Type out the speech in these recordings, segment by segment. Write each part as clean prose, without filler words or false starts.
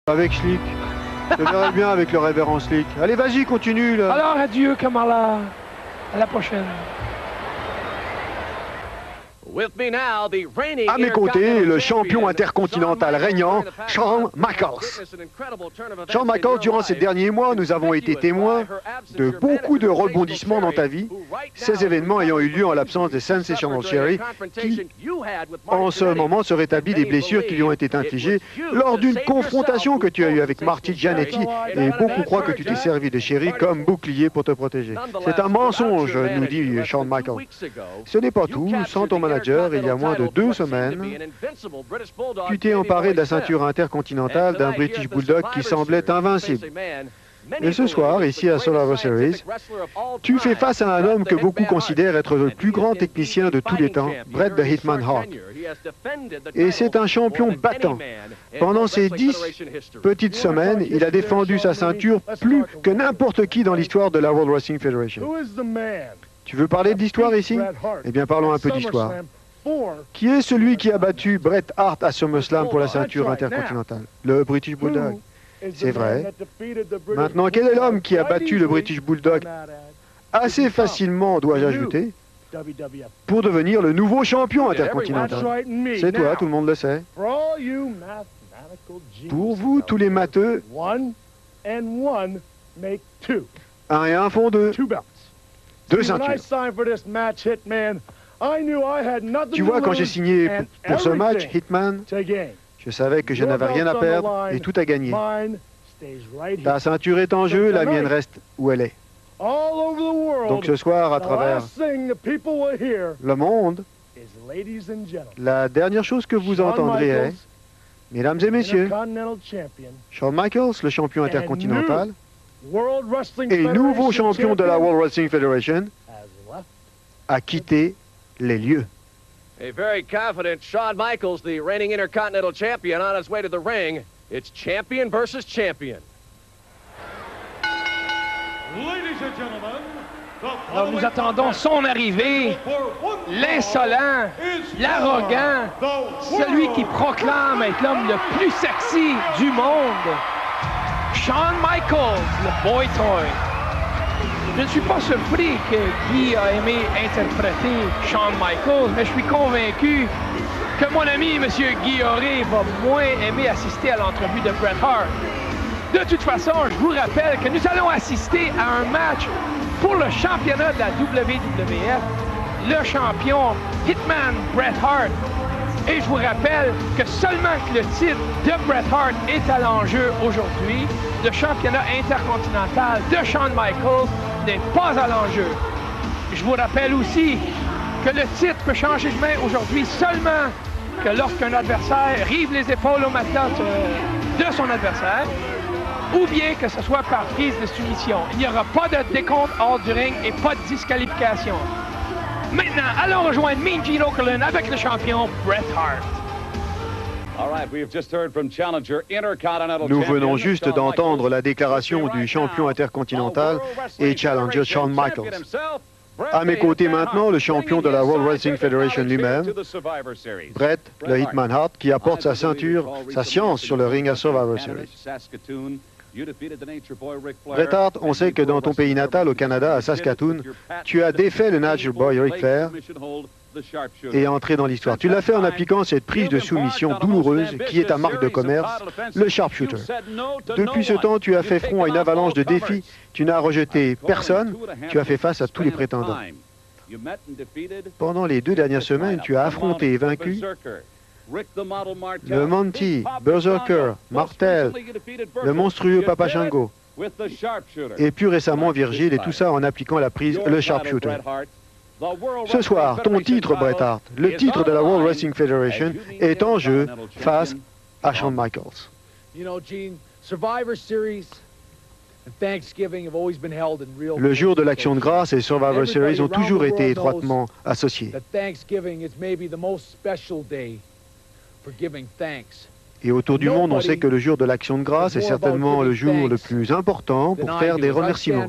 Avec Slick. Je verrai bien avec le révérend Slick. Allez, vas-y, continue là. Alors, adieu, Kamala. À la prochaine. À mes côtés, le champion intercontinental régnant, Shawn Michaels. Shawn Michaels, durant ces derniers mois, nous avons été témoins de beaucoup de rebondissements dans ta vie, ces événements ayant eu lieu en l'absence des Sensational Sherry, qui, en ce moment, se rétablit des blessures qui lui ont été infligées lors d'une confrontation que tu as eue avec Marty Jannetty, et beaucoup croient que tu t'es servi de Sherry comme bouclier pour te protéger. C'est un mensonge, nous dit Shawn Michaels. Ce n'est pas tout, sans ton manager, il y a moins de 2 semaines, tu t'es emparé de la ceinture intercontinentale d'un British Bulldog qui semblait invincible. Et ce soir, ici à Survivor Series, tu fais face à un homme que beaucoup considèrent être le plus grand technicien de tous les temps, Bret the Hitman Hart. Et c'est un champion battant. Pendant ces 10 petites semaines, il a défendu sa ceinture plus que n'importe qui dans l'histoire de la World Wrestling Federation. Tu veux parler de l'histoire ici? Eh bien, parlons un peu d'histoire. Qui est celui qui a battu Bret Hart à SummerSlam pour la ceinture intercontinentale? Le British Bulldog. C'est vrai. Maintenant, quel est l'homme qui a battu le British Bulldog assez facilement, dois-je ajouter, pour devenir le nouveau champion intercontinental? C'est toi, tout le monde le sait. Pour vous, tous les matheux, 1 et 1 font 2. 2 ceintures. Tu vois, quand j'ai signé pour ce match, Hitman, je savais que je n'avais rien à perdre et tout à gagner. Ta ceinture est en jeu, la mienne reste où elle est. Donc ce soir, à travers le monde, la dernière chose que vous entendrez est, mesdames et messieurs, Shawn Michaels, le champion intercontinental, et nouveau champion de la World Wrestling Federation, a quitté les lieux. A very confident Shawn Michaels, the reigning Intercontinental Champion, on his way to the ring. It's champion versus champion. Ladies and gentlemen, Alors, nous attendons son arrivée, l'insolent, l'arrogant, celui qui proclame être l'homme le plus sexy du monde, Shawn Michaels, le Boy Toy. Je ne suis pas surpris que Guy a aimé interpréter Shawn Michaels, mais je suis convaincu que mon ami M. Guy Auré va moins aimer assister à l'entrevue de Bret Hart. De toute façon, je vous rappelle que nous allons assister à un match pour le championnat de la WWF, le champion Hitman Bret Hart. Et je vous rappelle que seulement que le titre de Bret Hart est à l'enjeu aujourd'hui, le championnat intercontinental de Shawn Michaels n'est pas à l'enjeu. Je vous rappelle aussi que le titre peut changer de main aujourd'hui seulement que lorsqu'un adversaire rive les épaules au matelas de son adversaire, ou bien que ce soit par prise de soumission. Il n'y aura pas de décompte hors du ring et pas de disqualification. Maintenant, allons rejoindre Mean Gene Okerlund avec le champion Bret Hart. Nous venons juste d'entendre la déclaration du champion intercontinental et challenger Shawn Michaels. À mes côtés maintenant, le champion de la World Wrestling Federation lui-même, Bret, le Hitman Hart, qui apporte sa ceinture, sa science sur le ring à Survivor Series. Bret Hart, on sait que dans ton pays natal, au Canada, à Saskatoon, tu as défait le Nature Boy Ric Flair et entré dans l'histoire. Tu l'as fait en appliquant cette prise de soumission douloureuse qui est ta marque de commerce, le sharpshooter. Depuis ce temps, tu as fait front à une avalanche de défis. Tu n'as rejeté personne. Tu as fait face à tous les prétendants. Pendant les 2 dernières semaines, tu as affronté et vaincu le Monty, Berserker, Martel, le monstrueux Papa Shango, et plus récemment Virgile, et tout ça en appliquant la prise, le sharpshooter. Ce soir, ton titre, Bret Hart, le titre de la World Wrestling Federation, est en jeu face à Shawn Michaels. Le jour de l'Action de grâce et Survivor Series ont toujours été étroitement associés. Et autour du monde, on sait que le jour de l'Action de grâce est certainement le jour le plus important pour faire des remerciements.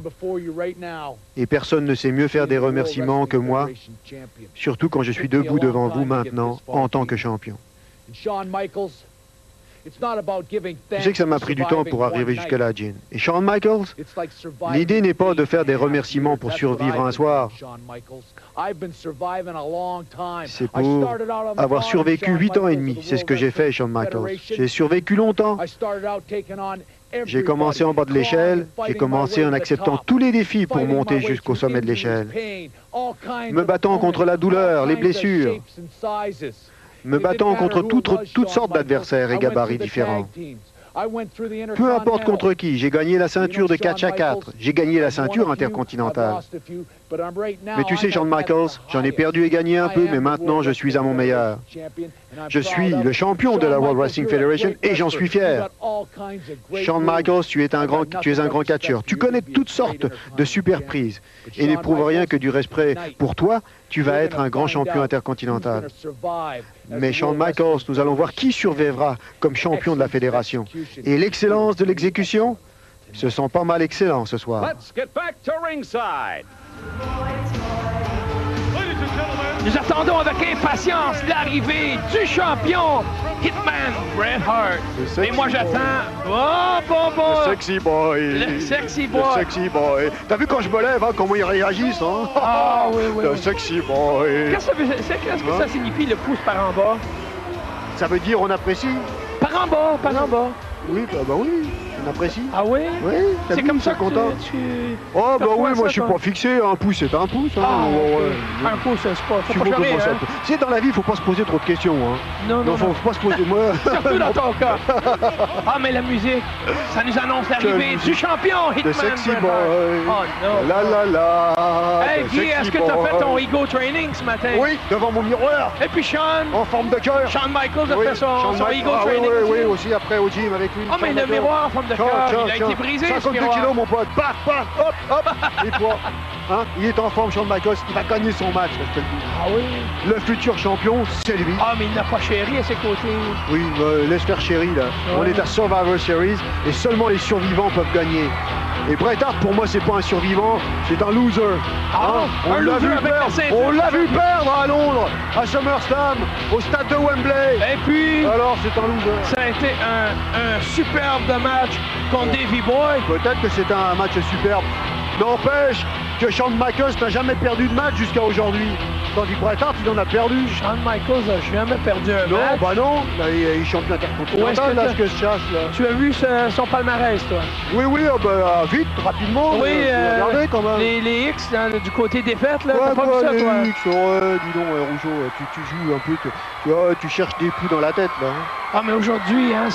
Et personne ne sait mieux faire des remerciements que moi, surtout quand je suis debout devant vous maintenant en tant que champion. Tu sais que ça m'a pris du temps pour arriver jusqu'à là, Gene. Et Shawn Michaels, l'idée n'est pas de faire des remerciements pour survivre un soir. C'est pour avoir survécu 8 ans et demi. C'est ce que j'ai fait, Shawn Michaels. J'ai survécu longtemps. J'ai commencé en bas de l'échelle. J'ai commencé en acceptant tous les défis pour monter jusqu'au sommet de l'échelle. Me battant contre la douleur, les blessures. Me battant contre toutes sortes d'adversaires et gabarits différents. Peu importe contre qui, j'ai gagné la ceinture de catch à 4, j'ai gagné la ceinture intercontinentale. Mais tu sais, Shawn Michaels, j'en ai perdu et gagné un peu, mais maintenant je suis à mon meilleur. Je suis le champion de la World Wrestling Federation et j'en suis fier. Shawn Michaels, tu es un grand catcheur. Tu connais toutes sortes de super prises et n'éprouve rien que du respect pour toi. Tu vas être un grand champion intercontinental. Mais Shawn Michaels, nous allons voir qui survivra comme champion de la fédération. Et l'excellence de l'exécution, ce sont pas mal excellents ce soir. Let's get back to ringside. Nous attendons avec impatience l'arrivée du champion Hitman Bret Hart. Et moi j'attends... Oh, bon. Le sexy boy. Le sexy boy. Le sexy boy. T'as vu quand je me lève, hein, comment ils réagissent, hein? Ah oui. Le sexy boy. Qu'est-ce que ça signifie, le pouce par en bas? Ça veut dire on apprécie? Par en bas. Oui, bah oui, on apprécie. Ah oui? Oui, c'est comme ça que content. tu... Oh, bah oui, moi je suis toi? pas fixé, un pouce c'est un pouce. Hein. Ah, ouais. Un pouce, c'est pas... Tu Faut pas vois jamais, comment ça hein? peut- C'est dans la vie, il faut pas se poser trop de questions. Hein. Non. Faut pas se poser. Moi. Surtout dans ton cas. Ah, mais la musique, ça nous annonce l'arrivée du champion Hitman Le sexy Bret boy. Hart. Oh non. La. Hey, le Guy, sexy est-ce que t'as boy. fait ton ego training ce matin? Oui, devant mon miroir, Et puis Sean en forme de cœur. Shawn Michaels a Oui, fait son Shawn ego Ah, training oui, aussi. aussi après au gym avec lui. Ah, mais le miroir en forme de cœur, il a été brisé, ce 52 miroir. kilos, mon pote. Baf, hop. Et toi, hein, il est en forme, Shawn Michaels. Il va gagner son match, je te le dis. Ah oui? Le futur champion, c'est lui. Ah, mais il n'a pas chéri à ses côtés. Oui, laisse faire chérie, là. On est à Survivor Series et seulement les survivants peuvent gagner. Et Bret Hart, pour moi, c'est pas un survivant, c'est un loser. Ah, on un l'a loser vu avec perdre. la ceinture. On l'a vu perdre à Londres, à SummerSlam, au stade de Wembley. Et puis, Alors, c'est un loser. ça a été un superbe match contre Davey Boy. Peut-être que c'est un match superbe. N'empêche que Shawn Michaels n'a jamais perdu de match jusqu'à aujourd'hui. Tandis que Bret Hart, il en a perdu. Shawn Michaels n'a jamais perdu un Non, match. bah non. Là, il est champion intercontinental, là, ce que je cherche, là. Tu as vu son palmarès, toi? Oui, vite, rapidement. Oui, regardez quand même. les X du côté défaite, là, t'as Ouais, pas vu ça, les toi? X, dis donc, Rougeau, tu joues un peu, tu cherches des coups dans la tête, là. Hein. Ah, mais aujourd'hui, hein,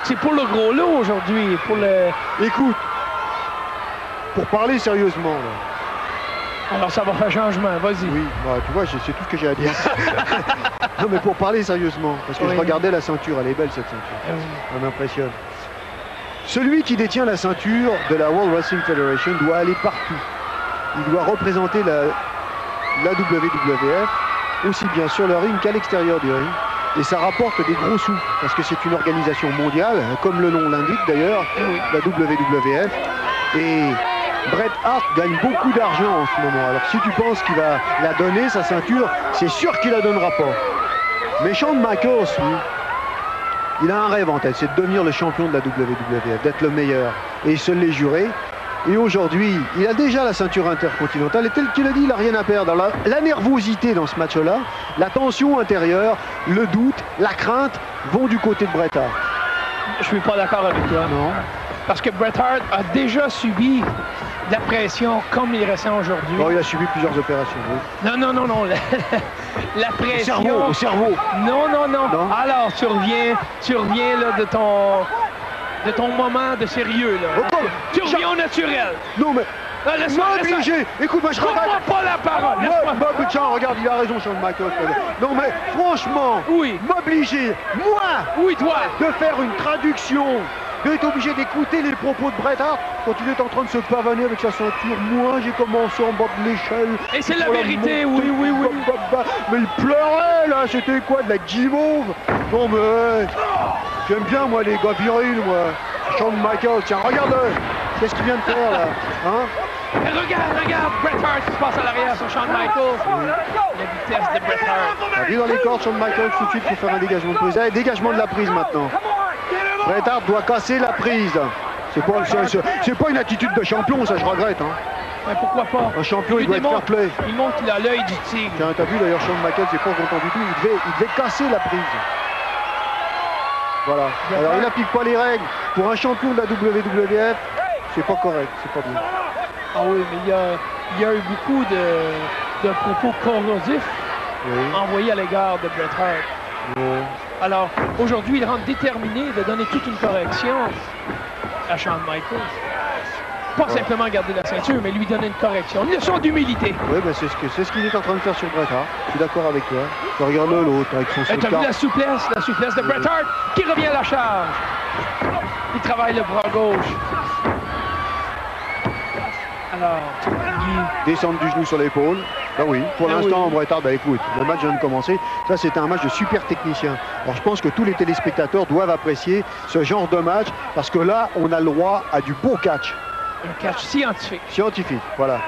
c'est pour le gros lot, aujourd'hui, pour le... Écoute, pour parler sérieusement, là. Alors, ça va faire changement, vas-y. Oui, bah, tu vois, c'est tout ce que j'ai à dire. Non, mais pour parler sérieusement, parce que je regardais la ceinture, elle est belle, cette ceinture. Elle m'impressionne. Celui qui détient la ceinture de la World Wrestling Federation doit aller partout. Il doit représenter la WWF, aussi bien sur le ring qu'à l'extérieur du ring. Et ça rapporte des gros sous, parce que c'est une organisation mondiale, comme le nom l'indique d'ailleurs, la WWF. Et Bret Hart gagne beaucoup d'argent en ce moment. Alors si tu penses qu'il va la donner, sa ceinture, c'est sûr qu'il la donnera pas. Mais Shawn Michaels, lui, il a un rêve en tête, c'est de devenir le champion de la WWF, d'être le meilleur. Et il se l'est juré. Et aujourd'hui, il a déjà la ceinture intercontinentale. Et tel qu'il a dit, il n'a rien à perdre. Alors, la nervosité dans ce match-là, la tension intérieure, le doute, la crainte vont du côté de Bret Hart. Je suis pas d'accord avec toi. Non. Parce que Bret Hart a déjà subi de la pression comme il ressent aujourd'hui. Oh, il a subi plusieurs opérations. Oui. Non. La pression... Au cerveau. Non. Non. Alors, tu reviens là, de ton moment de sérieux, là. Oh, Tu reviens au naturel. Non, mais... Laisse-moi M'obliger. Écoute-moi, je Coupe-moi rabatte. pas la parole. Laisse-moi. Tiens, regarde, il a raison, Shawn Michaels. Non, mais franchement, Oui. m'obliger, moi, Oui, toi. de faire une traduction, d'être obligé d'écouter les propos de Bret Hart quand il est en train de se pavaner avec sa ceinture. Moi, j'ai commencé en bas de l'échelle. Et c'est la Pour vérité, monter, oui. Mais il pleurait, là. C'était quoi, de la guimauve? Non, mais... J'aime bien, moi, les gars virils, moi. Shawn Michaels, tiens, regarde-le. Qu'est-ce qu'il vient de faire, là? Hein? Et regarde, Bret Hart qui se passe à l'arrière sur Shawn Michaels. La vitesse de Bret Hart. Allez dans les cordes, Shawn Michaels, tout de suite, pour faire un dégagement de prise. Allez, dégagement de la prise, maintenant. Bret Hart doit casser la prise. C'est pas une attitude de champion, ça je regrette. Hein. Mais pourquoi pas? Un champion, il doit être fair play. Il montre qu'il a l'œil du tigre. Tiens, t'as vu d'ailleurs, Shawn Michaels n'est pas content du tout. Il devait casser la prise. Voilà. Alors il n'applique pas les règles. Pour un champion de la WWF, c'est pas correct, c'est pas bien. Ah oui, mais il y a eu beaucoup de propos corrosifs envoyés à l'égard de Bret Hart. Oui. Alors, aujourd'hui, il rentre déterminé de donner toute une correction à Shawn Michaels. Pas simplement garder la ceinture, mais lui donner une correction. Une leçon d'humilité. Oui, ben c'est ce qu'il est en train de faire sur Bret Hart. Je suis d'accord avec toi. Je regarde l'autre avec son Tu as vu la souplesse de Bret Hart qui revient à la charge. Il travaille le bras gauche. Alors, descendre du genou sur l'épaule. Ben oui, pour l'instant, Bret Hart, ben écoute, le match vient de commencer. Ça, c'était un match de super technicien. Alors, je pense que tous les téléspectateurs doivent apprécier ce genre de match parce que là, on a le droit à du beau catch. Un catch scientifique. Scientifique, voilà.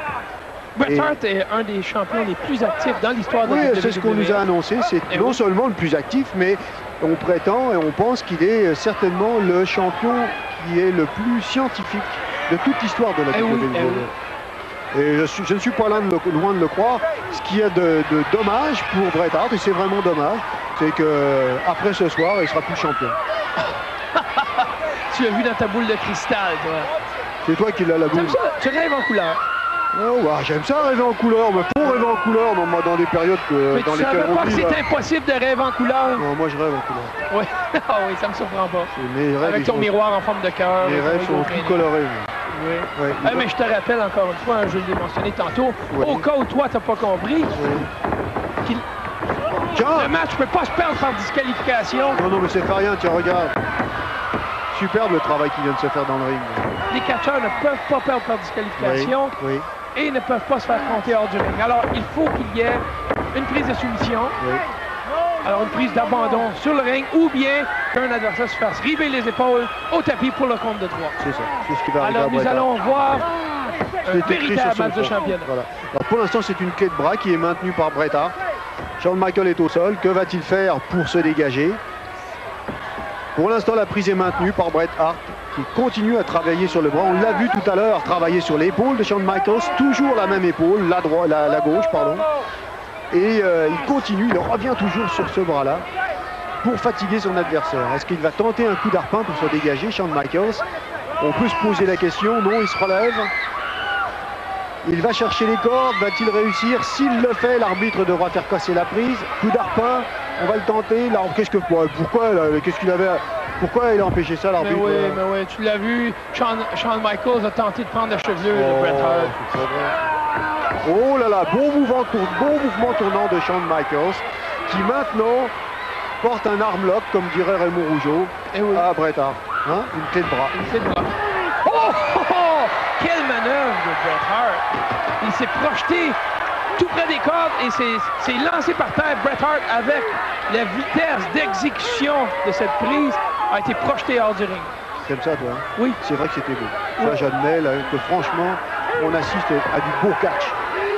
Bret Hart est un des champions les plus actifs dans l'histoire de la WWE. Oui, c'est ce qu'on nous a annoncé. C'est non seulement le plus actif, mais on prétend et on pense qu'il est certainement le champion qui est le plus scientifique de toute l'histoire de la WWE. Et je ne suis pas loin de le croire. Ce qui est de dommage pour Bret Hart, et c'est vraiment dommage, c'est qu'après ce soir, il ne sera plus champion. Tu l'as vu dans ta boule de cristal, toi. C'est toi qui l'as la boule. Tu rêves en couleur. Oh, ouais, j'aime ça rêver en couleur, mais faut rêver en couleur dans des périodes dans lesquelles on vit. C'est impossible de rêver en couleur. Non, moi je rêve en couleur. Oui, ah oui, ça me surprend pas. Mes rêves, avec ton miroir en forme de cœur. Les rêves sont plus colorés. Oui. Ouais, mais je te rappelle encore une fois, je l'ai mentionné tantôt, au cas où toi t'as pas compris, le match ne peut pas se perdre par disqualification. Non, mais c'est pas rien, tiens, regarde. Superbe le travail qui vient de se faire dans le ring. Les catcheurs ne peuvent pas perdre par disqualification et ne peuvent pas se faire compter hors du ring. Alors, il faut qu'il y ait une prise de soumission, alors une prise d'abandon sur le ring, ou bien qu'un adversaire se fasse river les épaules au tapis pour le compte de 3. C'est ça, c'est ce qui va arriver. Alors, nous allons voir un véritable match de championnat. Voilà. Alors, pour l'instant, c'est une clé de bras qui est maintenue par Bret Hart. Shawn Michaels est au sol. Que va-t-il faire pour se dégager? Pour l'instant, la prise est maintenue par Bret Hart, qui continue à travailler sur le bras. On l'a vu tout à l'heure travailler sur l'épaule de Shawn Michaels, toujours la même épaule, la gauche, pardon. Et il continue, il revient toujours sur ce bras-là pour fatiguer son adversaire. Est-ce qu'il va tenter un coup d'arpin pour se dégager, Shawn Michaels? On peut se poser la question. Non, il se relève. Il va chercher les cordes. Va-t-il réussir? S'il le fait, l'arbitre devra faire casser la prise. Coup d'arpin. On va le tenter. Là, pourquoi il a empêché ça, l'arbitre? Mais oui, tu l'as vu. Shawn Michaels a tenté de prendre la chevelure de Bret Hart. Oh là là, bon mouvement tournant de Shawn Michaels, qui maintenant porte un armlock, comme dirait Raymond Rougeau, à Bret Hart. Hein? Une clé de bras. Une clé de bras. Oh! Quelle manœuvre de Bret Hart! Il s'est projeté tout près des cordes et s'est lancé par terre. Bret Hart, avec la vitesse d'exécution de cette prise, a été projeté hors du ring. T'aimes ça, toi? Hein? Oui. C'est vrai que c'était beau. Ça, j'admets que franchement, on assiste à du beau catch.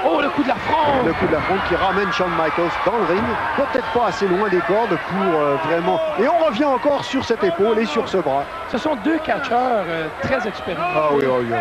Oh, le coup de la fronde! Le coup de la fronde qui ramène Shawn Michaels dans le ring. Peut-être pas assez loin des cordes pour vraiment... Et on revient encore sur cette épaule et sur ce bras. Ce sont deux catcheurs très expérimentés. Ah oui, oui.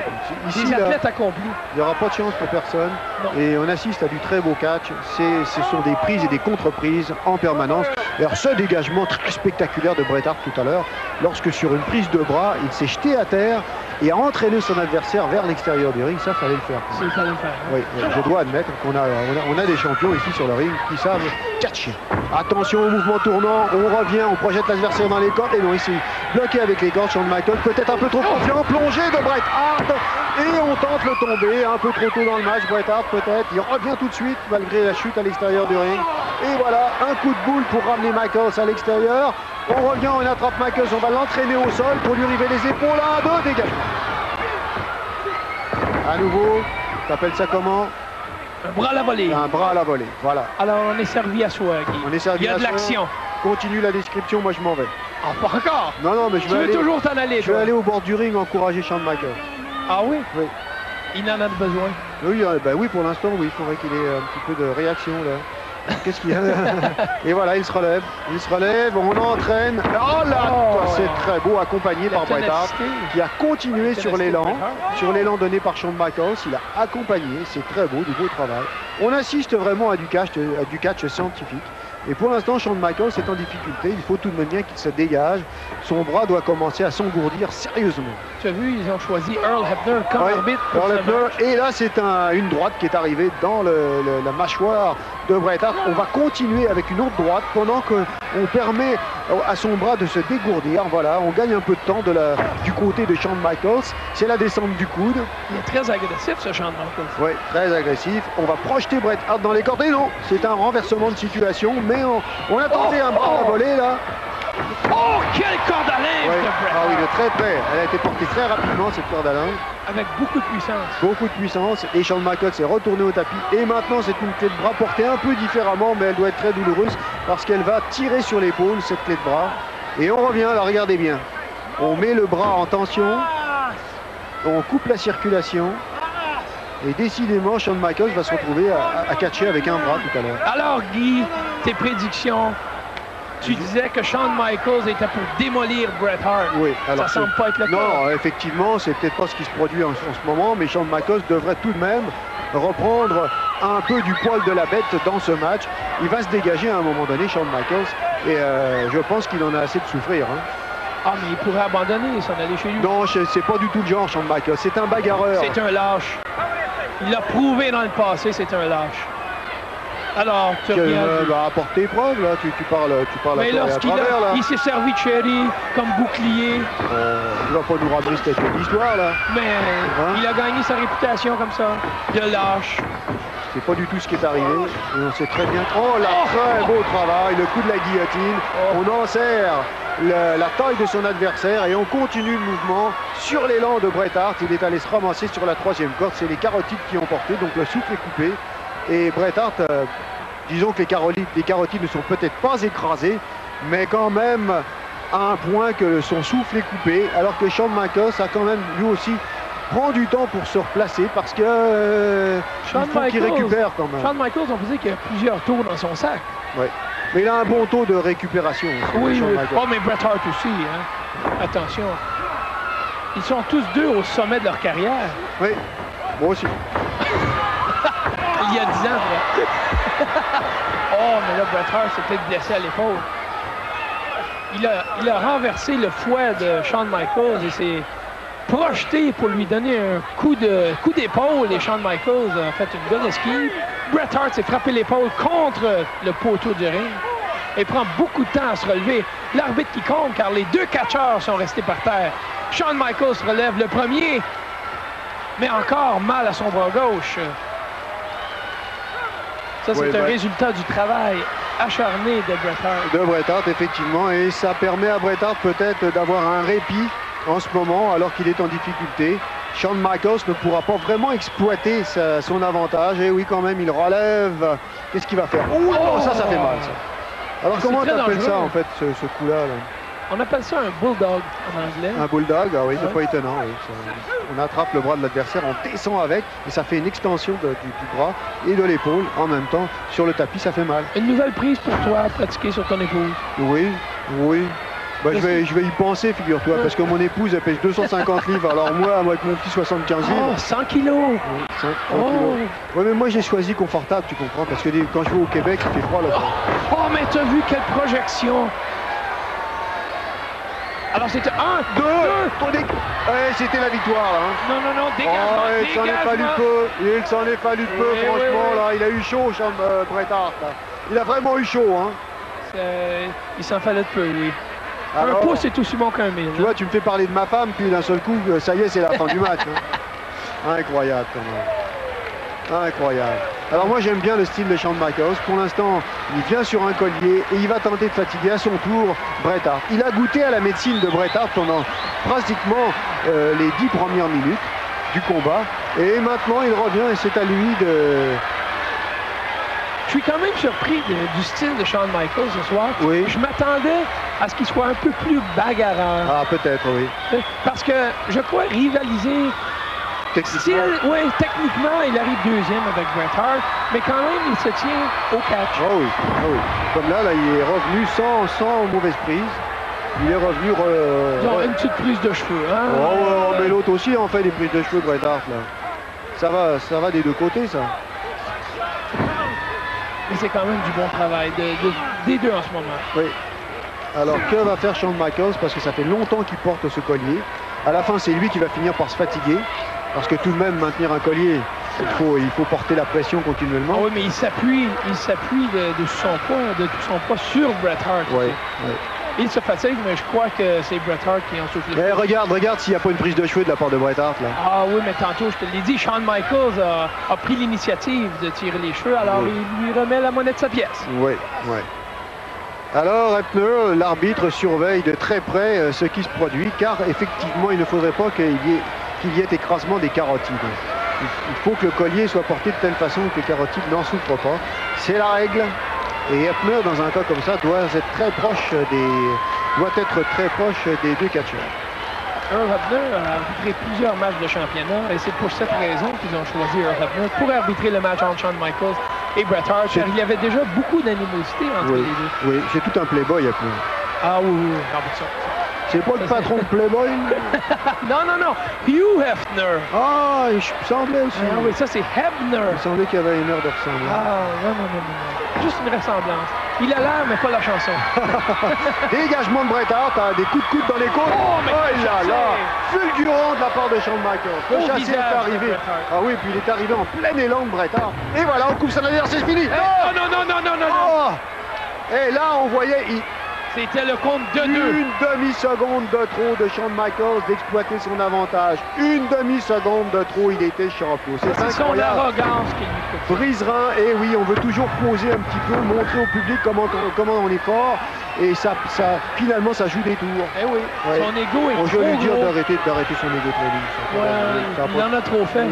Ici, des athlètes accomplis. Il n'y aura pas de chance pour personne. Non. Et on assiste à du très beau catch. Ce sont des prises et des contre-prises en permanence. Alors ce dégagement très spectaculaire de Bret Hart tout à l'heure, lorsque sur une prise de bras, il s'est jeté à terre et a entraîné son adversaire vers l'extérieur du ring. Ça, fallait le faire. Il fallait le faire. Oui, je dois admettre qu'on a des champions ici sur le ring qui savent catcher. Attention au mouvement tournant, on revient, on projette l'adversaire dans les cordes. Et non, ici, bloqué avec les cordes, Shawn Michaels, peut-être un peu trop confiant, plongé de Bret Hart. Et on tente le tomber, un peu trop tôt dans le match, Bret Hart peut-être. Il revient tout de suite, malgré la chute à l'extérieur du ring. Et voilà, un coup de boule pour ramener Michaels à l'extérieur. On revient, on attrape Michaels, on va l'entraîner au sol pour lui river les épaules. 1, 2, dégagement. À nouveau, t'appelles ça comment? Un bras à la volée. Un bras à la volée, voilà. Alors on est servi à soi, Guy. On est servi. Il y a de l'action. Continue la description, moi je m'en vais. Ah, pas encore? Non, mais je vais aller... Tu veux toujours t'en aller, Je vais aller au bord du ring encourager Shawn Michaels. Ah oui? Oui. Il en a besoin? Oui, oui, pour l'instant, oui, il faudrait qu'il ait un petit peu de réaction, là. Qu'est-ce qu'il y a? Et voilà, il se relève. Il se relève, on entraîne. Oh là, c'est très beau, accompagné par Bret Hart, qui a continué sur l'élan donné par Shawn Michaels. Il a accompagné, c'est très beau, du beau travail. On assiste vraiment à du catch scientifique. Et pour l'instant, Shawn Michaels est en difficulté. Il faut tout de même bien qu'il se dégage. Son bras doit commencer à s'engourdir sérieusement. Tu as vu, ils ont choisi Earl Hebner comme arbitre. Earl Hebner. Et là, c'est une droite qui est arrivée dans la mâchoire de Bret Hart. On va continuer avec une autre droite pendant qu'on permet à son bras de se dégourdir. Voilà, on gagne un peu de temps du côté de Shawn Michaels. C'est la descente du coude. Il est très agressif, ce Shawn Michaels. Oui, très agressif. On va projeter Bret Hart dans les cordes. Et non, c'est un renversement de situation. Mais on attendait un bras à voler là. Oh, quelle corde à linge de Bret Hart! Ah oui, de très près. Elle a été portée très rapidement, cette corde à linge. Avec beaucoup de puissance. Beaucoup de puissance. Et Shawn Michaels est retourné au tapis. Et maintenant, c'est une clé de bras portée un peu différemment, mais elle doit être très douloureuse parce qu'elle va tirer sur l'épaule, cette clé de bras. Et on revient, là, regardez bien. On met le bras en tension. On coupe la circulation. Et décidément, Shawn Michaels va se retrouver à catcher avec un bras tout à l'heure. Alors, Guy, tes prédictions? Tu disais que Shawn Michaels était pour démolir Bret Hart. Oui, alors ça semble pas être le cas. Non, effectivement, c'est peut-être pas ce qui se produit en ce moment, mais Shawn Michaels devrait tout de même reprendre un peu du poil de la bête dans ce match. Il va se dégager à un moment donné, Shawn Michaels, et je pense qu'il en a assez de souffrir. Hein. Ah, mais il pourrait abandonner et s'en aller chez lui. Non, c'est pas du tout le genre, Shawn Michaels. C'est un bagarreur. C'est un lâche. Il l'a prouvé dans le passé, c'est un lâche. Alors, tu va apporter preuve, là. Tu parles mais lorsqu'il il s'est servi de Cherry comme bouclier. Il va pas nous ramener cette histoire, là. Mais il a gagné sa réputation comme ça, de lâche. C'est pas du tout ce qui est arrivé. Et on sait très bien. Oh là, très beau travail, le coup de la guillotine. On enserre la taille de son adversaire et on continue le mouvement sur l'élan de Bret Hart. Il est allé se ramasser sur la troisième corde. C'est les carotides qui ont porté, donc le souffle est coupé. Et Bret Hart, disons que les carotides ne sont peut-être pas écrasées, mais quand même à un point que son souffle est coupé, alors que Shawn Michaels a quand même lui aussi prend du temps pour se replacer parce que qu'il récupère quand même. Shawn Michaels, on peut dire qu'il y a plusieurs tours dans son sac. Oui, mais il a un bon taux de récupération aussi. Oui, oui. Oh, mais Bret Hart aussi, hein. Attention. Ils sont tous deux au sommet de leur carrière. Oui, moi aussi. Il y a 10 ans, oh, mais là, Bret Hart s'est peut-être blessé à l'épaule. Il a renversé le fouet de Shawn Michaels et s'est projeté pour lui donner un coup d'épaule. Et Shawn Michaels a fait une bonne esquive. Bret Hart s'est frappé l'épaule contre le poteau du ring et prend beaucoup de temps à se relever. L'arbitre qui compte car les deux catcheurs sont restés par terre. Shawn Michaels relève le premier, mais encore mal à son bras gauche. Ça, c'est un résultat du travail acharné de Bret Hart. De Bret Hart, effectivement. Et ça permet à Bret Hart peut-être d'avoir un répit en ce moment, alors qu'il est en difficulté. Shawn Michaels ne pourra pas vraiment exploiter son avantage. Et oui, quand même, il relève. Qu'est-ce qu'il va faire? Oh, ça fait mal, ça. Alors, comment tu appelles ça, en fait, ce coup-là là? On appelle ça un bulldog en anglais. Un bulldog, ah oui, c'est pas étonnant. Oui. On attrape le bras de l'adversaire, on descend avec, et ça fait une extension du bras et de l'épaule en même temps. Sur le tapis, ça fait mal. Une nouvelle prise pour toi à pratiquer sur ton épouse? Oui, oui. Ben, je vais y penser, figure-toi, parce que mon épouse, elle pèse 250 livres, alors moi, avec mon petit 75 livres... Oh, 100 kilos! Oui, 100 kilos. Oui, mais moi, j'ai choisi confortable, tu comprends, parce que quand je vais au Québec, il fait froid là-bas. Oh, mais t'as vu quelle projection! Alors c'était 1, 2, c'était la victoire là. Hein. Non, dégagement, il s'en est fallu peu, il s'en est fallu peu, franchement là, il a eu chaud, Bret Hart. Il a vraiment eu chaud, hein. Il s'en fallait de peu, oui. Alors, un pouce est aussi bon qu'un mille. Tu vois, tu me fais parler de ma femme, puis d'un seul coup, ça y est, c'est la fin du match. Hein. Incroyable quand même. Incroyable. Alors moi j'aime bien le style de Shawn Michaels. Pour l'instant, il vient sur un collier et il va tenter de fatiguer à son tour Bret Hart. Il a goûté à la médecine de Bret Hart pendant pratiquement les 10 premières minutes du combat. Et maintenant il revient et c'est à lui de... Je suis quand même surpris du style de Shawn Michaels ce soir. Oui. Je m'attendais à ce qu'il soit un peu plus bagarreur. Ah, peut-être, oui. Parce que je crois rivaliser techniquement. Oui, techniquement, il arrive deuxième avec Bret Hart, mais quand même, il se tient au catch. Ah oui, ah oui. Comme là, il est revenu sans mauvaise prise. Il est revenu... Ils ont une petite prise de cheveux, hein? Oh, mais l'autre aussi en fait des prises de cheveux, Bret Hart, là. Ça va des deux côtés, ça. Mais c'est quand même du bon travail des deux en ce moment. Oui. Alors, que va faire Shawn Michaels? Parce que ça fait longtemps qu'il porte ce collier. À la fin, c'est lui qui va finir par se fatiguer. Parce que tout de même, maintenir un collier, il faut porter la pression continuellement. Ah oui, mais il s'appuie de tout son poids sur Bret Hart. Oui, oui. Il se fatigue, mais je crois que c'est Bret Hart qui en souffle. Mais regarde s'il n'y a pas une prise de cheveux de la part de Bret Hart, là. Ah oui, mais tantôt, je te l'ai dit, Shawn Michaels a pris l'initiative de tirer les cheveux, alors oui. il lui remet la monnaie de sa pièce. Oui, oui. Alors, Hebner, l'arbitre, surveille de très près ce qui se produit, car effectivement, il ne faudrait pas qu'il y ait écrasement des carotides. Il faut que le collier soit porté de telle façon que les carotides n'en souffrent pas. C'est la règle. Et Hebner, dans un cas comme ça, doit être très proche des deux catcheurs. Earl Hebner a arbitré plusieurs matchs de championnat et c'est pour cette raison qu'ils ont choisi Earl Hebner pour arbitrer le match entre Shawn Michaels et Bret Hart, car il y avait déjà beaucoup d'animosité entre les deux. Oui, c'est tout un playboy, Hebner. Ah oui, ça. C'est pas le patron de Playboy? Non. Hugh Hefner. Ah, il me semblait aussi. Ah oui, ça c'est Hebner. Il me semblait qu'il y avait une heure de ressemblance. Ah, non. Juste une ressemblance. Il a l'air, mais pas la chanson. Dégagement de Bret Hart, des coups de coude dans les côtes. Oh là, fulgurant de la part de Shawn Michaels. Le chassé est arrivé. Ah oui, puis il est arrivé en plein élan de Bret Hart. Et voilà, on coupe son adversaire, c'est fini. Non. Et là, on voyait... C'était le compte de 2. Une demi-seconde de trop de Shawn Michaels d'exploiter son avantage. Une demi-seconde de trop, il était champion. C'est son arrogance qui lui coûte. Brise-rein, et oui, on veut toujours poser un petit peu, montrer au public comment on est fort. Et finalement, ça joue des tours. Eh oui, ouais. Son ego est trop lui dire gros. d'arrêter son ego très vite. Il en a trop fait.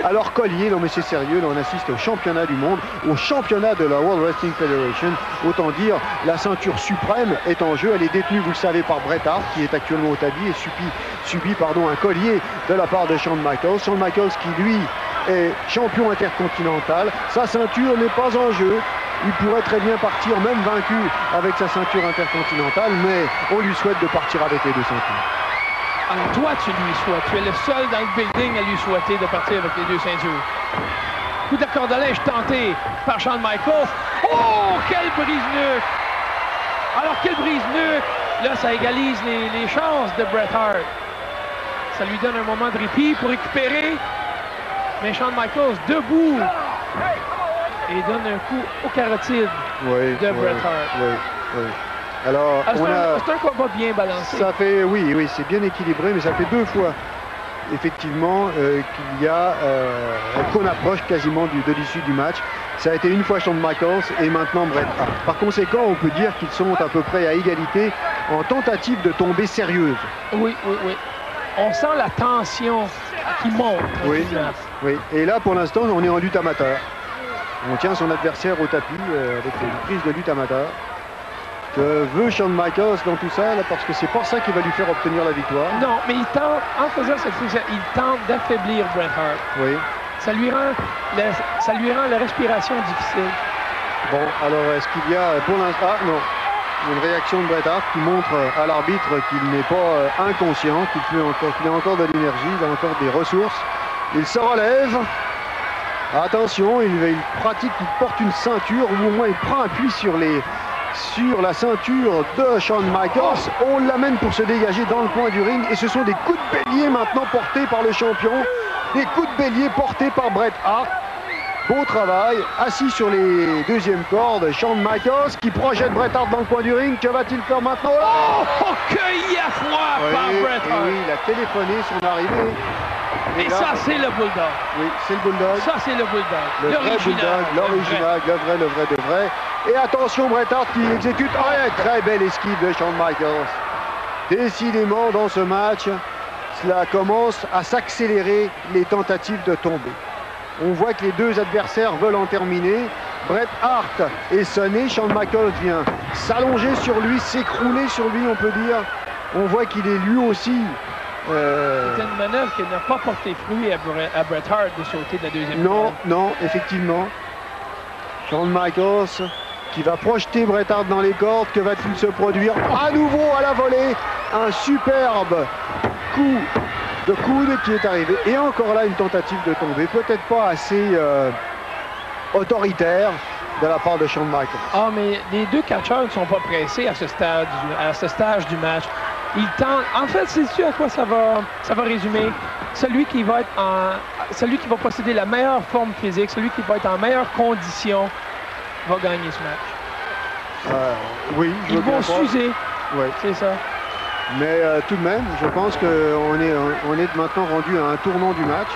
Alors, collier, non mais c'est sérieux, là, on assiste au championnat du monde, au championnat de la World Wrestling Federation. Autant dire, la ceinture suprême est en jeu. Elle est détenue, vous le savez, par Bret Hart, qui est actuellement au tapis et subit un collier de la part de Shawn Michaels. Shawn Michaels qui, lui, est champion intercontinental. Sa ceinture n'est pas en jeu. Il pourrait très bien partir, même vaincu, avec sa ceinture intercontinentale, mais on lui souhaite de partir avec les deux ceintures. Alors toi, tu lui souhaites. Tu es le seul dans le building à lui souhaiter de partir avec les deux ceintures. Coup de corde à linge tenté par Shawn Michaels. Oh, quel brise-nuque! Alors, quel brise-nuque! Là, ça égalise les chances de Bret Hart. Ça lui donne un moment de répit pour récupérer. Mais Shawn Michaels, debout, et donne un coup aux carotides de Bret Hart. Oui. Alors, c'est un combat bien balancé. Ça fait, oui, c'est bien équilibré, mais ça fait deux fois, effectivement, qu'on approche quasiment de l'issue du match. Ça a été une fois Shawn Michaels et maintenant Bret Hart. Par conséquent, on peut dire qu'ils sont à peu près à égalité en tentative de tomber sérieuse. Oui. On sent la tension qui monte. Oui. Et là, pour l'instant, on est en lutte amateur. On tient son adversaire au tapis avec une prise de lutte amateur. Que veut Shawn Michaels dans tout ça, là, parce que c'est pas ça qui va lui faire obtenir la victoire. Non, mais il tente, en faisant cette prise, il tente d'affaiblir Bret Hart. Oui. Ça lui rend la respiration difficile. Bon, alors est-ce qu'il y a pour l'instant... non. Une réaction de Bret Hart qui montre à l'arbitre qu'il n'est pas inconscient, qu'il a encore de l'énergie, il a encore des ressources. Il se relève. Attention, il porte une ceinture, ou au moins il prend appui sur la ceinture de Shawn Michaels. On l'amène pour se dégager dans le coin du ring. Et ce sont des coups de bélier maintenant portés par le champion. Des coups de bélier portés par Bret Hart. Beau travail, assis sur les deuxièmes cordes, Shawn Michaels qui projette Bret Hart dans le coin du ring. Que va-t-il faire maintenant? Oh, cueilli à froid par Bret Hart. Oui, il a téléphoné son arrivée. Et là, ça, c'est le Bulldog. Oui, c'est le Bulldog. Ça, c'est le Bulldog. Le vrai Bulldog, l'original, le vrai de vrai. Et attention, Bret Hart qui exécute très belle esquive de Shawn Michaels. Décidément, dans ce match, cela commence à s'accélérer les tentatives de tomber. On voit que les deux adversaires veulent en terminer. Bret Hart est sonné, Shawn Michaels vient s'allonger sur lui, s'écrouler sur lui, on peut dire. On voit qu'il est lui aussi C'était une manœuvre qui n'a pas porté fruit à Bret Hart de sauter de la deuxième corde. Non, effectivement. Shawn Michaels qui va projeter Bret Hart dans les cordes. Que va-t-il se produire? À nouveau à la volée, un superbe coup de coude qui est arrivé. Et encore là, une tentative de tomber. Peut-être pas assez autoritaire de la part de Shawn Michaels. Ah, mais les deux catcheurs ne sont pas pressés à ce stage du match. Ils tentent. En fait, c'est-tu à quoi ça va résumer? Celui qui va posséder la meilleure forme physique, celui qui va être en meilleure condition, va gagner ce match. Oui, ils vont s'user. Oui. C'est ça. Mais tout de même, je pense qu'on est maintenant rendu à un tournant du match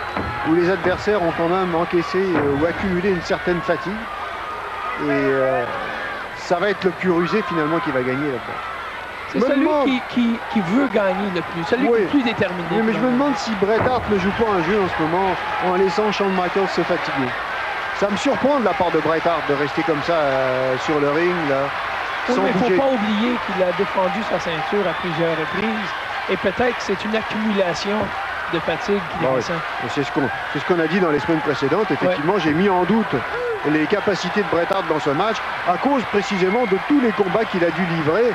où les adversaires ont quand même encaissé ou accumulé une certaine fatigue. Et ça va être le plus rusé finalement qui va gagner là-bas. C'est celui qui veut gagner le plus, celui qui est le plus déterminé. Oui, mais je me demande si Bret Hart ne joue pas un jeu en ce moment en laissant Shawn Michaels se fatiguer. Ça me surprend de la part de Bret Hart de rester comme ça sur le ring là. Oui, mais il ne faut pas oublier qu'il a défendu sa ceinture à plusieurs reprises et peut-être que c'est une accumulation de fatigue qu'il ressent. C'est ce qu'on a dit dans les semaines précédentes. Effectivement, j'ai mis en doute les capacités de Bret Hart dans ce match à cause précisément de tous les combats qu'il a dû livrer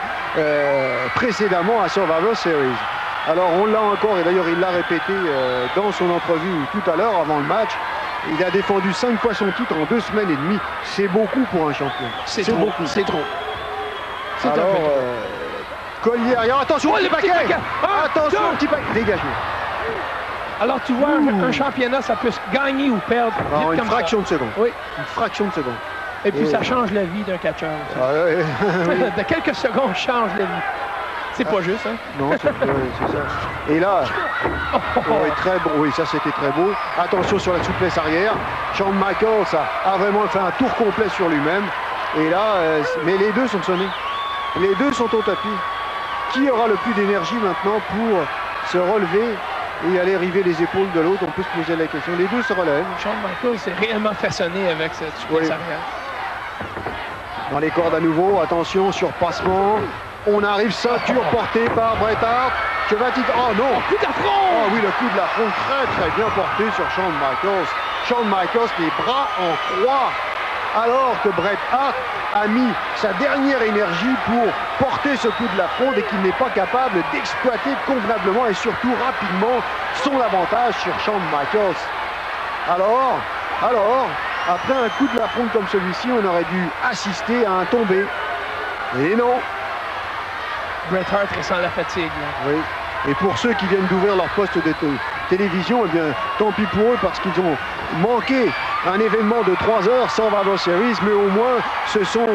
précédemment à Survivor Series. Alors on l'a encore, et d'ailleurs il l'a répété dans son entrevue tout à l'heure avant le match, il a défendu 5 fois son titre en 2 semaines et demie. C'est beaucoup pour un champion. C'est beaucoup. C'est trop. Alors, collier arrière, attention, petit paquet. Attention, petit paquet, dégagement. Alors tu vois, un championnat, ça peut gagner ou perdre une fraction de seconde. Oui. Une fraction de seconde. Et puis ça change la vie d'un catcheur. De quelques secondes, change la vie. C'est pas juste, hein? Non, c'est ça. Et là, très beau. Oui, ça c'était très beau. Attention sur la souplesse arrière. Shawn Michaels a vraiment fait un tour complet sur lui-même. Et là, mais les deux sont sonnés. Les deux sont au tapis. Qui aura le plus d'énergie maintenant pour se relever et aller river les épaules de l'autre? On peut se poser la question. Les deux se relèvent. Shawn Michaels s'est réellement façonné avec cette souplesse arrière. Dans les cordes à nouveau, attention, surpassement. On arrive, ceinture portée par Bret Hart. Que va-t-il... Oh non! Coup d'affront! Oh oui, le coup de l'affront très bien porté sur Shawn Michaels. Shawn Michaels, les bras en croix. Alors que Bret Hart a mis sa dernière énergie pour porter ce coup de l'affront et qu'il n'est pas capable d'exploiter convenablement et surtout rapidement son avantage sur Shawn Michaels. Alors, après un coup de l'affront comme celui-ci, on aurait dû assister à un tombé. Et non. Bret Hart ressent la fatigue. Là. Oui. Et pour ceux qui viennent d'ouvrir leur poste de télévision, eh bien, tant pis pour eux parce qu'ils ont manqué un événement de 3 heures sans Survivor Series, mais au moins ce sont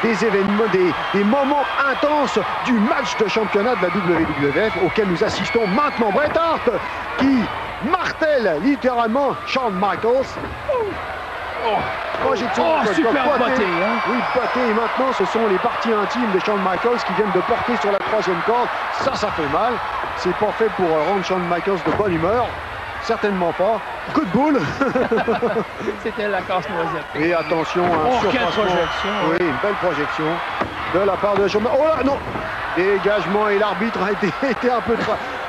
des événements, des moments intenses du match de championnat de la WWF auquel nous assistons maintenant. Bret Hart qui martèle littéralement Shawn Michaels. Super botté, hein? Oui, botté. Et maintenant, ce sont les parties intimes de Shawn Michaels qui viennent de porter sur la 3e corde. Ça fait mal. C'est pas fait pour rendre Shawn Michaels de bonne humeur. Certainement pas. Coup de boule. C'était la casse-noisette. Et attention, un surpassement. Oui, une belle projection de la part de Shawn Michaels. Oh là, non! Dégagement et l'arbitre a été un peu...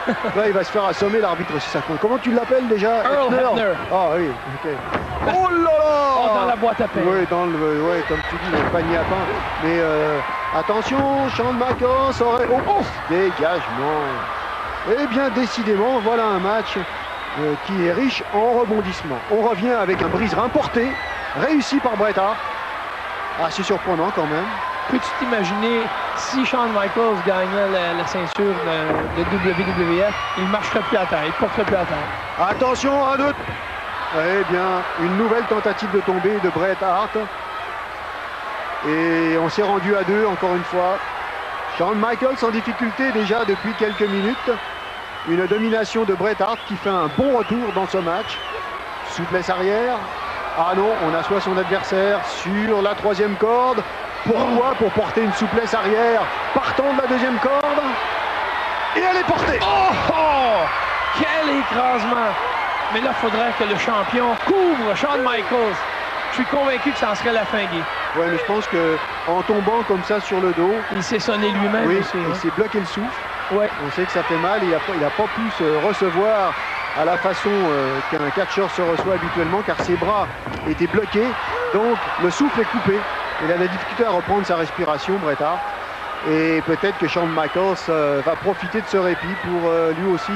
Là, il va se faire assommer l'arbitre si ça compte. Comment tu l'appelles déjà? Earl Hebner. Ah oui, ok. Oh là là! Dans la boîte à pain. Oui, comme tu dis, dans le panier à pain. Mais attention, Shawn Michaels aurait... Oh, dégagement. Eh bien, décidément, voilà un match qui est riche en rebondissements. On revient avec un brise-rein porté, réussi par Bret Hart. Assez surprenant quand même. Peux-tu t'imaginer si Shawn Michaels gagnait la ceinture de WWF, il ne marcherait plus à terre, il ne porterait plus à terre. Attention, un autre. Eh bien, une nouvelle tentative de tomber de Bret Hart. Et on s'est rendu à 2 encore une fois. Shawn Michaels en difficulté déjà depuis quelques minutes. Une domination de Bret Hart qui fait un bon retour dans ce match. Souplesse arrière. Ah non, on assoit son adversaire sur la 3e corde. Pourquoi? Pour porter une souplesse arrière partant de la 2e corde. Et elle est portée. Oh! Quel écrasement! Mais là, il faudrait que le champion couvre Shawn Michaels. Je suis convaincu que ça en serait la fin, Guy. Oui, mais je pense qu'en tombant comme ça sur le dos... Il s'est sonné lui-même. Oui, aussi, il s'est bloqué le souffle. Ouais. On sait que ça fait mal. Il n'a pas pu se recevoir à la façon qu'un catcheur se reçoit habituellement, car ses bras étaient bloqués. Donc le souffle est coupé. Il a la difficulté à reprendre sa respiration, Bret Hart. Et peut-être que Shawn Michaels va profiter de ce répit pour lui aussi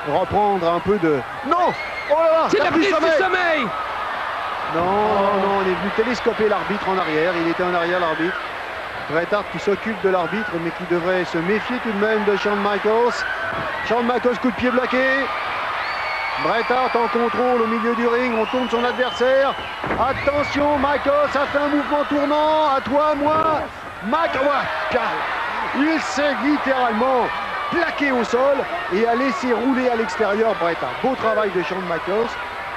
reprendre un peu de... Non! Oh là là! C'est la prise du sommeil! Non, non, on est venu télescoper l'arbitre en arrière. Il était en arrière, l'arbitre. Bret Hart qui s'occupe de l'arbitre, mais qui devrait se méfier tout de même de Shawn Michaels. Shawn Michaels, coup de pied bloqué. Bret Hart en contrôle au milieu du ring. On tourne son adversaire. Attention, Michaels a fait un mouvement tournant. À toi, moi. Il s'est littéralement plaqué au sol et a laissé rouler à l'extérieur Bret Hart. Beau travail de Shawn Michaels.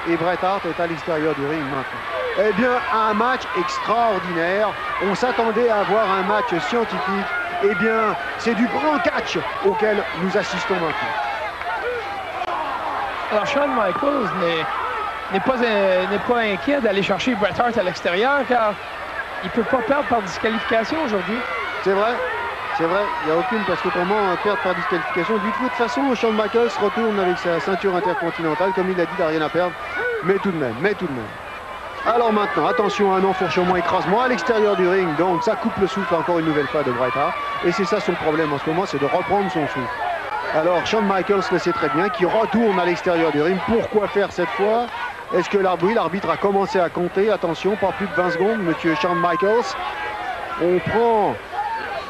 Et Bret Hart est à l'extérieur du ring maintenant. Eh bien, un match extraordinaire. On s'attendait à avoir un match scientifique. Eh bien, c'est du grand catch auquel nous assistons maintenant. Alors, Shawn Michaels n'est pas inquiet d'aller chercher Bret Hart à l'extérieur, car il ne peut pas perdre par disqualification aujourd'hui. C'est vrai. C'est vrai, il n'y a aucune, parce qu'autrement, perdre par disqualification. De toute façon, Shawn Michaels retourne avec sa ceinture intercontinentale, comme il a dit, il n'a rien à perdre. Mais tout de même. Alors maintenant, attention, un enfourchement, écrasement à l'extérieur du ring. Donc ça coupe le souffle encore une nouvelle fois de Bret Hart. Et c'est ça son problème en ce moment, c'est de reprendre son souffle. Alors Shawn Michaels le sait très bien, qui retourne à l'extérieur du ring. Pourquoi faire cette fois? Est-ce que l'arbitre a commencé à compter? Attention, pas plus de 20 secondes, monsieur Shawn Michaels. On prend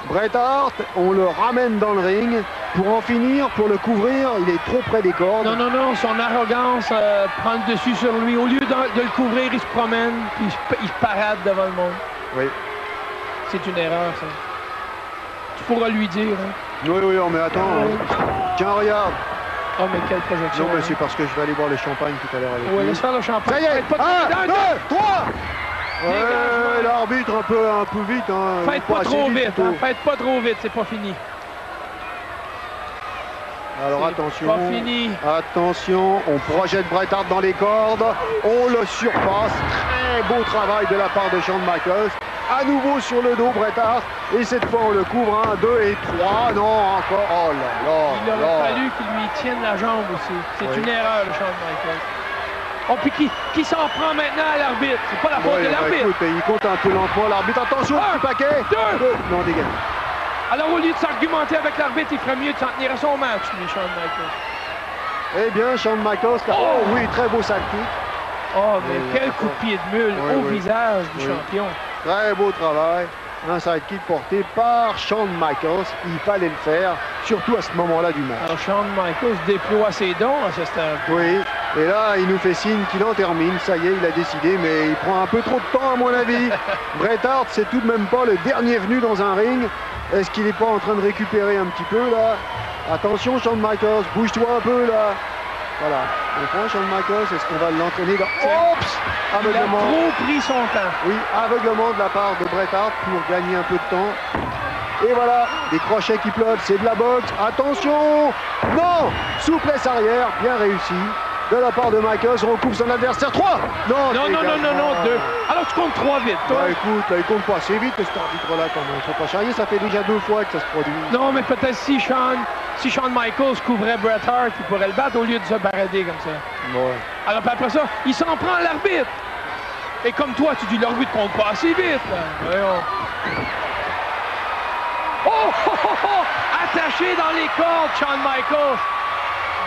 Bret Hart, on le ramène dans le ring pour en finir, pour le couvrir. Il est trop près des cordes. Non, son arrogance prend le dessus sur lui. Au lieu de le couvrir, il se promène, puis il se parade devant le monde. Oui. C'est une erreur, ça. Tu pourras lui dire. Hein. Oui, mais attends. Tiens, regarde. Oh, mais quelle projection. Non, mais c'est parce que je vais aller boire le champagne tout à l'heure avec lui. Oui, laisse faire le champagne. Ça y est, 1, 2, 3. Ouais, l'arbitre un peu vite. Hein. Faites pas trop vite, faites pas trop vite, c'est pas fini. Alors attention, pas fini. Attention, on projette Bret Hart dans les cordes, on le surpasse. Très beau travail de la part de Shawn Michaels. À nouveau sur le dos Bret Hart, et cette fois on le couvre, 1, 2 et 3, non encore, oh là là. Il aurait fallu qu'il lui tienne la jambe aussi. C'est une erreur, le Shawn Michaels. Oh, puis qui s'en prend maintenant à l'arbitre? C'est pas la faute de l'arbitre. Écoute, il compte un peu lentement l'arbitre. Attention, petit paquet. 2. Non, dégage. Alors, au lieu de s'argumenter avec l'arbitre, il ferait mieux de s'en tenir à son match, lui, Shawn Michaels. Eh bien, Shawn Michaels, oh oui, très beau sidekick. Oh, mais quel coup de pied de mule au visage du champion. Très beau travail. Un sidekick porté par Shawn Michaels. Il fallait le faire, surtout à ce moment-là du match. Alors, Shawn Michaels déploie ses dons à ce stade. Oui, et là, il nous fait signe qu'il en termine. Ça y est, il a décidé, mais il prend un peu trop de temps, à mon avis. Bret Hart, c'est tout de même pas le dernier venu dans un ring. Est-ce qu'il n'est pas en train de récupérer un petit peu, là? Attention, Shawn Michaels, bouge-toi un peu, là. Voilà, on prend Shawn Michaels, est-ce qu'on va l'entraîner dans... Oups! Aveuglement. Il a trop pris son temps. Oui, aveuglement de la part de Bret Hart pour gagner un peu de temps. Et voilà, des crochets qui flottent, c'est de la boxe. Attention! Non! Souplesse arrière, bien réussi. De la part de Michaels, on coupe son adversaire. 3! Non, 2. Alors tu comptes 3 vite, toi. Bah, écoute, là, il compte pas assez vite, cet arbitre-là, quand même. Faut pas charrier, ça fait déjà 2 fois que ça se produit. Non, mais peut-être si Shawn Michaels couvrait Bret Hart, il pourrait le battre au lieu de se barader comme ça. Ouais. Alors après ça, il s'en prend à l'arbitre. Et comme toi, tu dis l'arbitre compte pas assez vite. Voyons. Oh! Attaché dans les cordes, Shawn Michaels.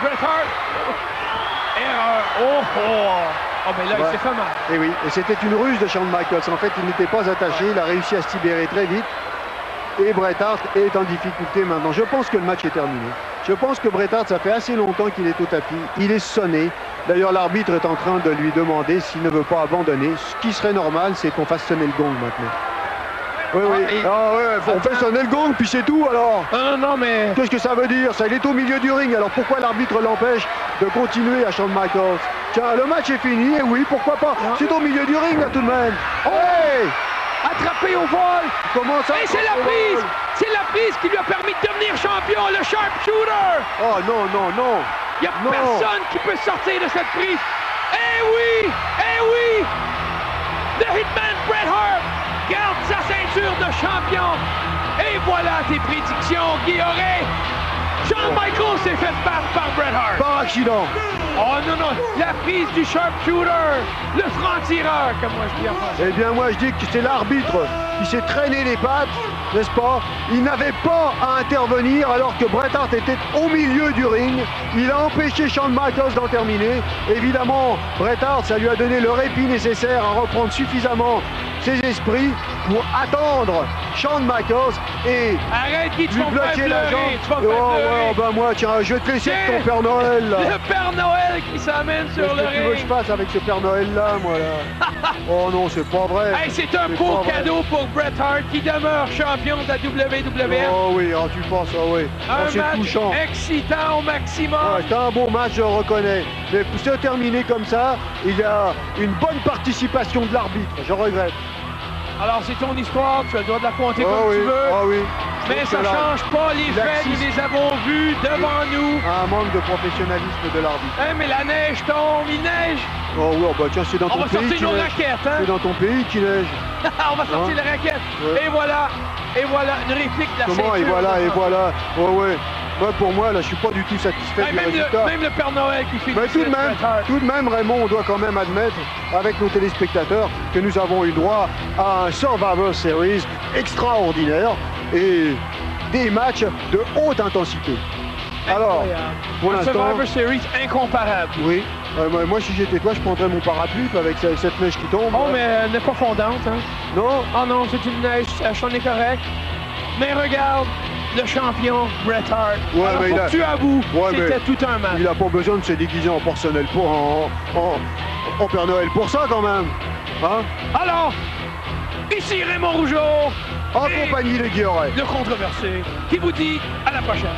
Bret Hart. Erreur. Oh, mais là, il s'est fait mal. Et oui, et c'était une ruse de Shawn Michaels. En fait, il n'était pas attaché, il a réussi à se libérer très vite. Et Bret Hart est en difficulté maintenant. Je pense que le match est terminé. Je pense que Bret Hart, ça fait assez longtemps qu'il est au tapis. Il est sonné. D'ailleurs, l'arbitre est en train de lui demander s'il ne veut pas abandonner. Ce qui serait normal, c'est qu'on fasse sonner le gong maintenant. Oui. On fait sonner le gong, puis c'est tout, alors. Non, mais... Qu'est-ce que ça veut dire, ça? Il est au milieu du ring, alors pourquoi l'arbitre l'empêche de continuer à Shawn Michaels? Tiens, le match est fini, et oui, pourquoi pas? C'est au milieu du ring, là, tout de même. Hey! Attrapé au vol! Comment ça? Et c'est la prise! C'est la prise qui lui a permis de devenir champion, le sharpshooter! Oh, non. Il n'y a personne qui peut sortir de cette prise. Eh oui! The Hitman Bret Hart garde sa ceinture de champion. Et voilà tes prédictions, Guy Auret. Shawn Michaels s'est fait battre par Bret Hart. Par accident. Oh non, non, la prise du sharpshooter, le franc-tireur, comme moi je dis en français. Eh bien, moi, je dis que c'est l'arbitre qui s'est traîné les pattes, n'est-ce pas? Il n'avait pas à intervenir alors que Bret Hart était au milieu du ring. Il a empêché Shawn Michaels d'en terminer. Évidemment, Bret Hart, ça lui a donné le répit nécessaire à reprendre suffisamment ses esprits pour attendre Shawn Michaels et Arrête, Guy, tu lui vas me faire bloquer la jambe. pleurer, tu vas me faire pleurer. Ouais, ben moi, tiens, je vais te laisser avec ton Père Noël, là. Le Père Noël qui s'amène sur Qu'est-ce le que tu veux que je ring. fasse avec ce Père Noël-là, moi, là? Oh non, c'est pas vrai. Hey, c'est un C'est beau pas vrai. cadeau pour Bret Hart qui demeure champion de la WWF. Oh oui, oh, tu penses, oh oui. Oh, Un c'est match touchant. excitant au maximum. Ouais, c'était un beau match, je reconnais. Mais pour se terminer comme ça, il y a une bonne participation de l'arbitre. Je regrette. Alors, c'est ton histoire, tu as le droit de la compter Oh comme oui, tu veux. oh oui. Mais ça C'est là change pas les faits, laxisme. nous les avons vus devant nous. un manque de professionnalisme de l'arbitre. Hein, mais la neige tombe, il neige. Oh oui, oh, bah tiens, c'est dans On ton va pays sortir qui nos neige. raquettes, hein. C'est dans ton pays qui neige. On va sortir Hein? les raquettes. Ouais. Et voilà, une réplique de la Comment? ceinture. Et voilà. Ouais, ouais. Moi, pour moi, là, je suis pas du tout satisfait Hey, du résultat. même le Père Noël qui fait Mais tout de même, Raymond, on doit quand même admettre, avec nos téléspectateurs, que nous avons eu droit à un Survivor Series extraordinaire et des matchs de haute intensité. Alors, pour l'instant, Survivor Series incomparable. oui, moi si j'étais toi, je prendrais mon parapluie avec cette neige qui tombe. Oh, mais elle n'est pas fondante, hein. Non? Oh non, c'est une neige, on est correct. Mais regarde, le champion Bret Hart. Ouais, Alors, mais faut il a- que tu avoues, Ouais, mais c'était tout un match. Il n'a pas besoin de se déguiser en personnel en Père Noël pour ça quand même. Hein? Alors, ici Raymond Rougeau, En Et- compagnie de Guy Auray. le controversé, qui vous dit à la prochaine.